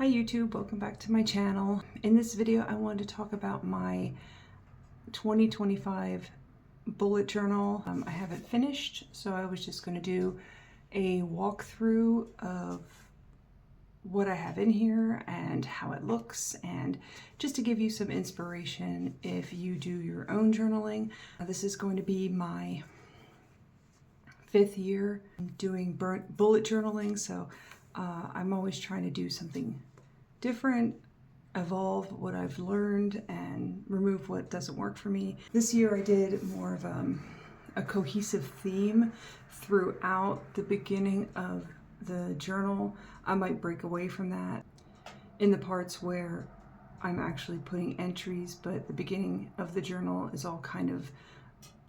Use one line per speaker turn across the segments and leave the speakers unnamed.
Hi YouTube, welcome back to my channel. In this video I wanted to talk about my 2025 bullet journal. I haven't finished, so I was just going to do a walkthrough of what I have in here and how it looks, and just to give you some inspiration if you do your own journaling. This is going to be my 5th year doing bullet journaling, so I'm always trying to do something different, evolve what I've learned and remove what doesn't work for me. This year I did more of a cohesive theme throughout the beginning of the journal. I might break away from that in the parts where I'm actually putting entries, but the beginning of the journal is all kind of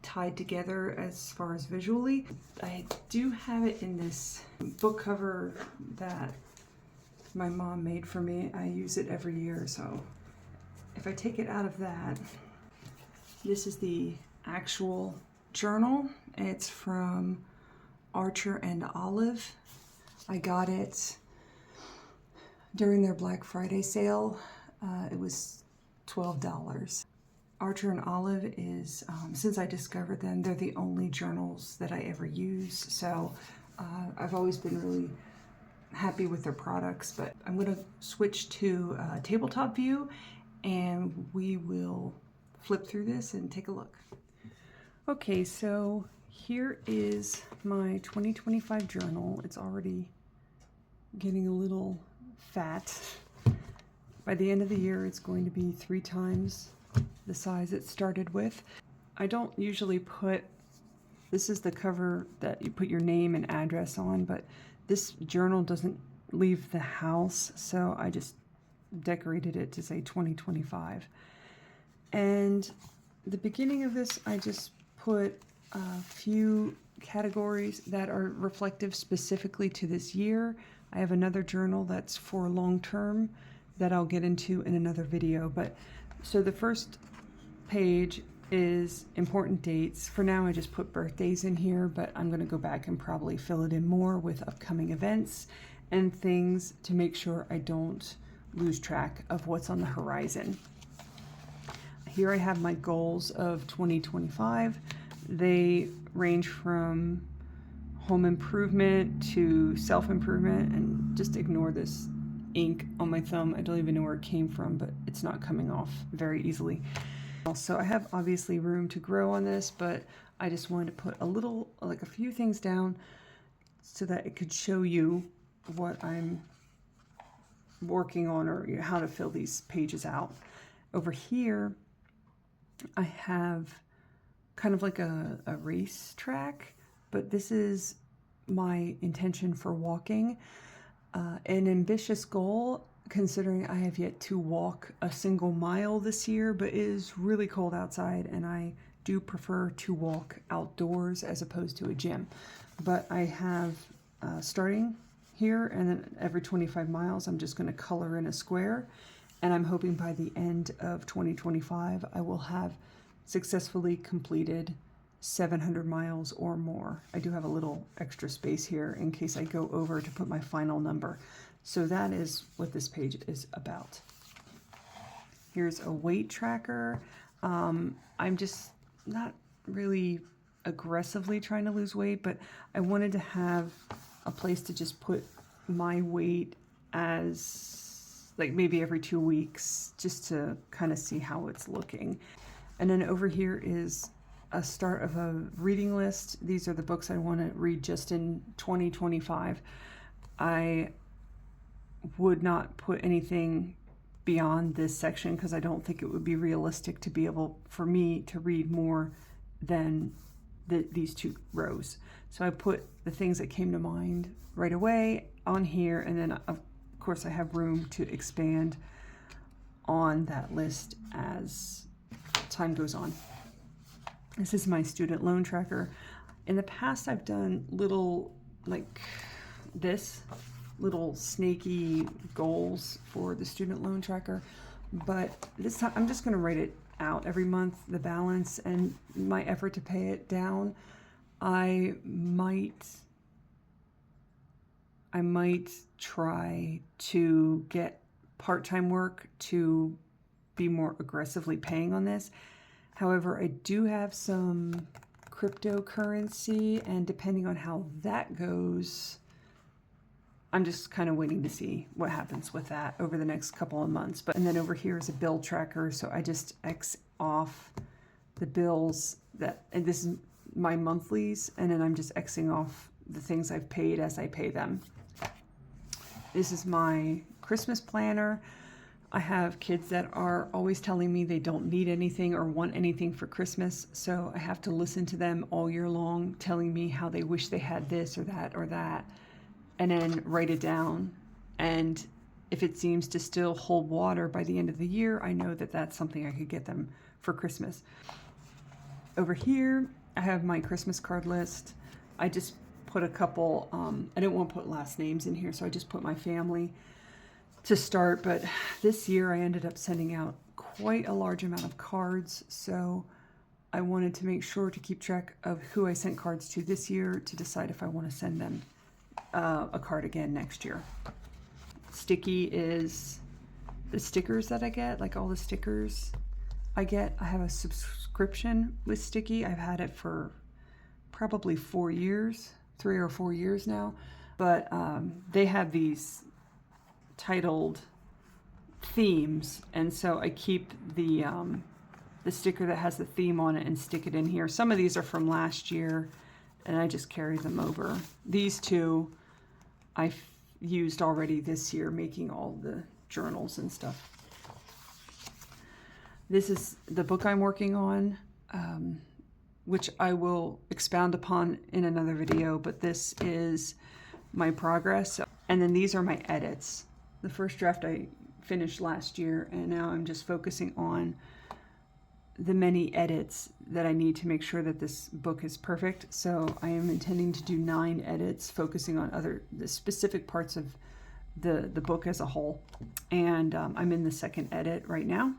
tied together as far as visually. I do have it in this book cover that my mom made for me. I use it every year, so if I take it out of that, this is the actual journal. It's from Archer and Olive. I got it during their Black Friday sale. It was $12. Archer and Olive is, since I discovered them, they're the only journals that I ever use. So I've always been really happy with their products, but I'm going to switch to tabletop view and we will flip through this and take a look. Okay, so here is my 2025 journal. It's already getting a little fat. By the end of the year, it's going to be 3 times the size it started with. I don't usually put, this is the cover that you put your name and address on, but this journal doesn't leave the house, so I just decorated it to say 2025. And the beginning of this, I just put a few categories that are reflective specifically to this year. I have another journal that's for long term that I'll get into in another video. But so the first page is important dates. For now I just put birthdays in here, but I'm going to go back and probably fill it in more with upcoming events and things to make sure I don't lose track of what's on the horizon. Here I have my goals of 2025. They range from home improvement to self-improvement, and just ignore this ink on my thumb. I don't even know where it came from, but it's not coming off very easily. So I have obviously room to grow on this, but I just wanted to put a little, like a few things down so that it could show you what I'm working on, or how to fill these pages out. Over here, I have kind of like a race track, but this is my intention for walking. An ambitious goal, considering I have yet to walk a single mile this year, but it is really cold outside and I do prefer to walk outdoors as opposed to a gym. But I have starting here, and then every 25 miles I'm just going to color in a square, and I'm hoping by the end of 2025 I will have successfully completed 700 miles or more. I do have a little extra space here in case I go over to put my final number. So that is what this page is about. Here's a weight tracker. I'm just not really aggressively trying to lose weight, but I wanted to have a place to just put my weight as like maybe every 2 weeks, just to kind of see how it's looking. And then over here is a start of a reading list. These are the books I want to read just in 2025. I would not put anything beyond this section because I don't think it would be realistic to be able for me to read more than these 2 rows. So I put the things that came to mind right away on here, and then of course I have room to expand on that list as time goes on. This is my student loan tracker. In the past I've done little like this, little snaky goals for the student loan tracker, but this time I'm just going to write it out every month, the balance and my effort to pay it down. I might try to get part-time work to be more aggressively paying on this. However, I do have some cryptocurrency, and depending on how that goes, I'm just kind of waiting to see what happens with that over the next couple of months. And then over here is a bill tracker, so I just X off the bills and this is my monthlies, and then I'm just Xing off the things I've paid as I pay them. This is my Christmas planner. I have kids that are always telling me they don't need anything or want anything for Christmas, so I have to listen to them all year long telling me how they wish they had this or that, and then write it down. And if it seems to still hold water by the end of the year, I know that that's something I could get them for Christmas. Over here, I have my Christmas card list. I just put a couple, I didn't want to put last names in here, so I just put my family to start. But this year I ended up sending out quite a large amount of cards, so I wanted to make sure to keep track of who I sent cards to this year to decide if I want to send them a card again next year. Sticky is the stickers that I get, like all the stickers I get. I have a subscription with Sticky. I've had it for probably 4 years, 3 or 4 years now, but they have these titled themes, and so I keep the sticker that has the theme on it and stick it in here. Some of these are from last year, and I just carry them over. These two I've used already this year, making all the journals and stuff. This is the book I'm working on, which I will expound upon in another video, but this is my progress. And then these are my edits. The first draft I finished last year, and now I'm just focusing on the many edits that I need to make sure that this book is perfect. So I am intending to do 9 edits, focusing on the specific parts of the book as a whole. And I'm in the second edit right now.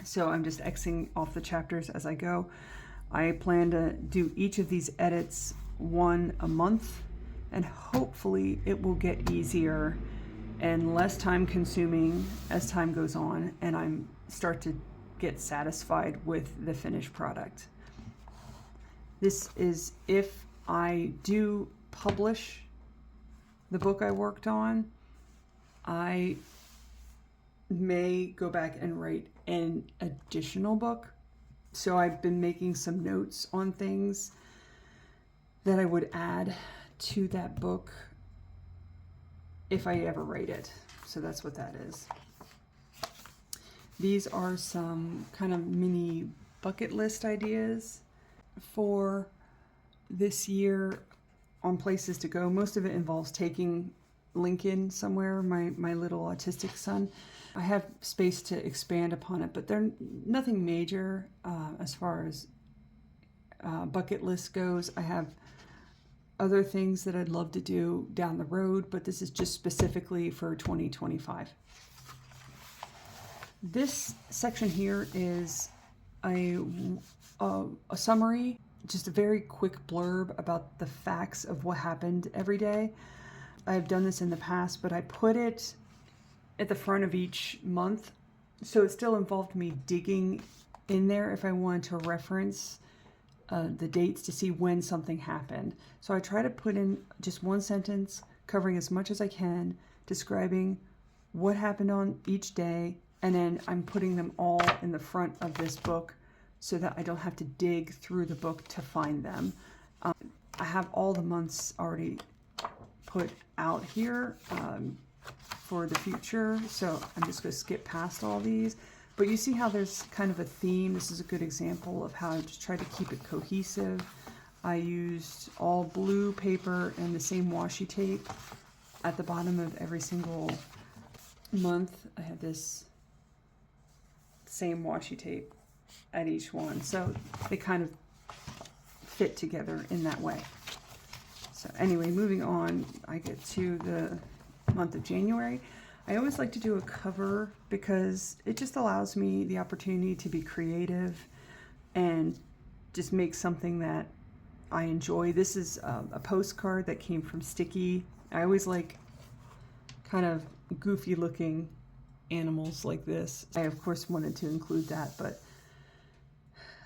So I'm just Xing off the chapters as I go. I plan to do each of these edits 1 a month, and hopefully it will get easier and less time consuming as time goes on, and I'm start to get satisfied with the finished product. This is if I do publish the book I worked on, I may go back and write an additional book. So I've been making some notes on things that I would add to that book if I ever write it. So that's what that is. These are some kind of mini bucket list ideas for this year on places to go. Most of it involves taking Lincoln somewhere, my little autistic son. I have space to expand upon it, but they're nothing major as far as bucket list goes. I have other things that I'd love to do down the road, but this is just specifically for 2025. This section here is a summary, just a very quick blurb about the facts of what happened every day. I've done this in the past, but I put it at the front of each month, so it still involved me digging in there if I wanted to reference the dates to see when something happened. So I try to put in just one sentence covering as much as I can, describing what happened on each day, and then I'm putting them all in the front of this book so that I don't have to dig through the book to find them. I have all the months already put out here for the future, so I'm just going to skip past all these. But you see how there's kind of a theme. This is a good example of how I just try to keep it cohesive. I used all blue paper and the same washi tape at the bottom of every single month. I had this same washi tape at each one, so they kind of fit together in that way. So anyway, moving on, I get to the month of January. I always like to do a cover because it just allows me the opportunity to be creative and just make something that I enjoy. This is a postcard that came from Sticky. I always like kind of goofy looking animals like this. I of course wanted to include that, but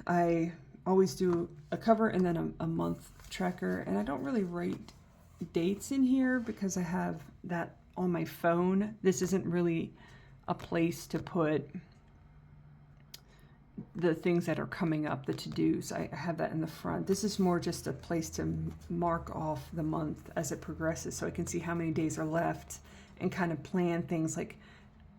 I always do a cover and then a month tracker, and I don't really write dates in here because I have that on my phone. This isn't really a place to put the things that are coming up, the to-dos. I have that in the front. This is more just a place to mark off the month as it progresses, so I can see how many days are left and kind of plan things like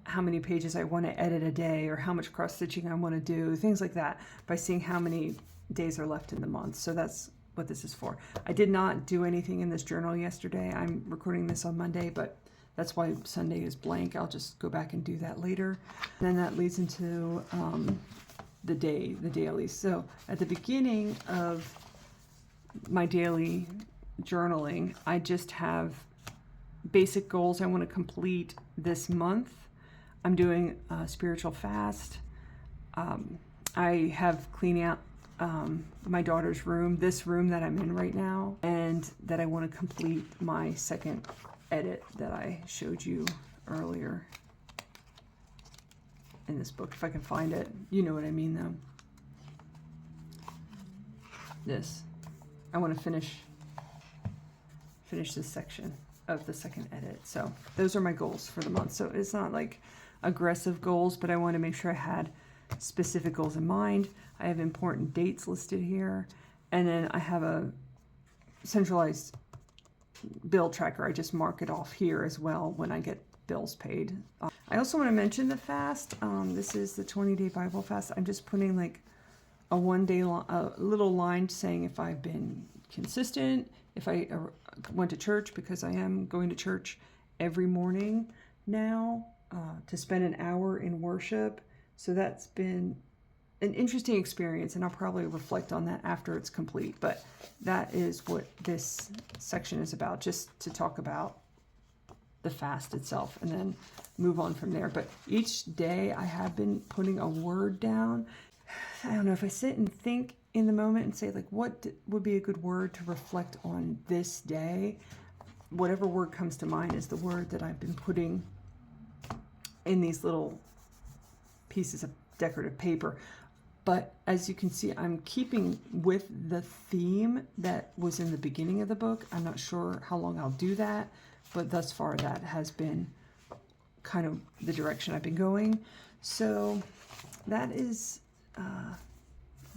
how many pages I want to edit a day or how much cross-stitching I want to do, things like that, by seeing how many days are left in the month. So that's what this is for. I did not do anything in this journal yesterday. I'm recording this on Monday, but that's why Sunday is blank. I'll just go back and do that later. Then that leads into the dailies. So at the beginning of my daily journaling, I just have basic goals I want to complete this month. I'm doing a spiritual fast. I have cleaning out my daughter's room, this room that I'm in right now, and that I want to complete my second edit that I showed you earlier in this book, if I can find it. You know what I mean though. This. I want to finish this section of the second edit. So those are my goals for the month. So it's not like aggressive goals, but I want to make sure I had specific goals in mind. I have important dates listed here, and then I have a centralized bill tracker. I just mark it off here as well when I get bills paid. I also want to mention the fast. This is the 20-day Bible fast. I'm just putting like a a little line saying if I've been consistent, if I went to church, because I am going to church every morning now to spend an hour in worship. So that's been an interesting experience, and I'll probably reflect on that after it's complete. But that is what this section is about, just to talk about the fast itself and then move on from there. But each day I have been putting a word down. I don't know, if I sit and think in the moment and say, like, what would be a good word to reflect on this day? Whatever word comes to mind is the word that I've been putting in these little pieces of decorative paper. But as you can see, I'm keeping with the theme that was in the beginning of the book. I'm not sure how long I'll do that, but thus far that has been kind of the direction I've been going. So that is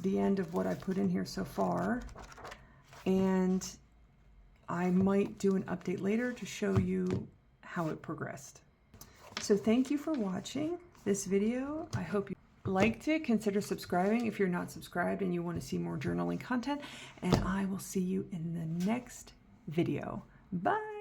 the end of what I put in here so far. And I might do an update later to show you how it progressed. So thank you for watching this video. I hope you liked it. Consider subscribing if you're not subscribed and you want to see more journaling content. And I will see you in the next video. Bye.